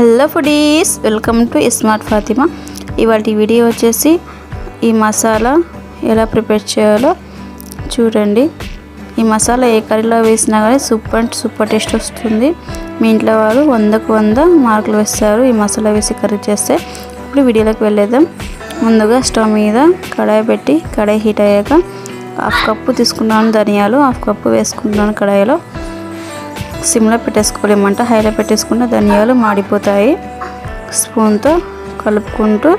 Hello foodies, welcome to iSmart Fatima. ఇవాళ video వచ్చేసి ఈ మసాలా ఎలా ప్రిపేర్ చేయాలో చూడండి. ఈ మసాలా ఏ కర్రీలో వేసినా కానీ సూపర్ టేస్ట్ వస్తుంది. మీ ఇంట్లో వాళ్ళు 100కు 100 మార్కులు వేస్తారు ఈ మసాలా వేసి కర్రీ చేస్తే. ఇప్పుడు వీడియోలోకి వెళ్ళేద్దాం. ముందుగా స్టవ్ మీద కడాయి పెట్టి కడాయి హీట్ అయ్యాక 1/2 కప్పు తీసుకున్నాను ధనియాలు, 1/2 కప్పు వేసుకుంటున్నాను. కడాయిలో సిమ్లో పెట్టేసుకోవాలి, మంట హైలో పెట్టేసుకుంటే ధనియాలు మాడిపోతాయి. స్పూన్తో కలుపుకుంటూ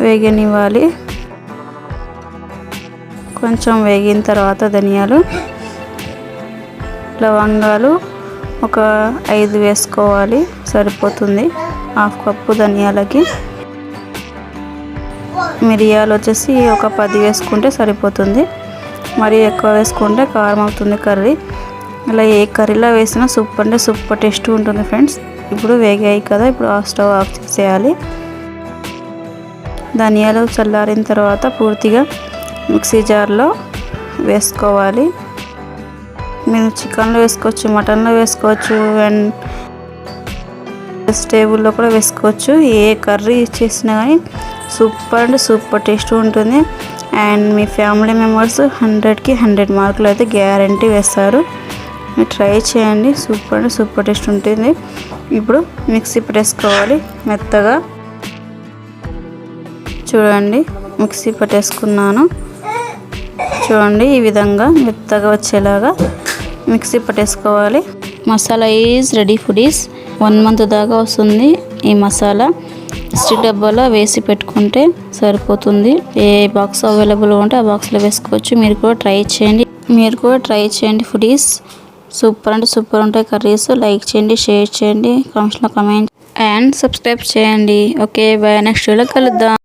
వేగనివ్వాలి. కొంచెం వేగిన తర్వాత ధనియాలు, లవంగాలు ఒక 5 వేసుకోవాలి, సరిపోతుంది 1/2 కప్పు ధనియాలకి. మిరియాలు వచ్చేసి ఒక 10 వేసుకుంటే సరిపోతుంది, మరీ ఎక్కువ వేసుకుంటే కారం అవుతుంది కర్రీ. ఇలా ఏ కర్రీలో వేసినా సూపర్ టేస్ట్ ఉంటుంది ఫ్రెండ్స్. ఇప్పుడు వేగాయి కదా, ఇప్పుడు స్టవ్ ఆఫ్ చేసేయాలి. ధనియాలు చల్లారిన తర్వాత పూర్తిగా మిక్సీ జార్లో వేసుకోవాలి. మీరు చికెన్లో వేసుకోవచ్చు, మటన్లో వేసుకోవచ్చు, అండ్ వెజిటేబుల్లో కూడా వేసుకోవచ్చు. ఏ కర్రీ చేసినా కానీ సూపర్ టేస్ట్ ఉంటుంది. అండ్ మీ ఫ్యామిలీ మెంబర్స్ 100కి 100 మార్కులు అయితే గ్యారంటీ వేస్తారు. మీరు ట్రై చేయండి, సూపర్ టేస్ట్ ఉంటుంది. ఇప్పుడు మిక్సీ పట్టేసుకోవాలి మెత్తగా. చూడండి, మిక్సీ పట్టేసుకున్నాను. చూడండి, ఈ విధంగా మెత్తగా వచ్చేలాగా మిక్సీ పట్టేసుకోవాలి. Masala is ready foodies. 1 month దాకా వస్తుంది ఈ మసాలా. స్టిక్ డబ్బాలో వేసి పెట్టుకుంటే సరిపోతుంది. ఏ బాక్స్ అవైలబుల్ ఉంటే ఆ బాక్స్లో వేసుకోవచ్చు. మీరు కూడా ట్రై చేయండి ఫుడీస్. సూపర్ ఉంటాయి కర్రీస్. లైక్ చేయండి, షేర్ చేయండి, కామెంట్లో కామెంట్ అండ్ సబ్స్క్రైబ్ చేయండి. Okay, bye. నెక్స్ట్ వీడియోలో కలుద్దాం.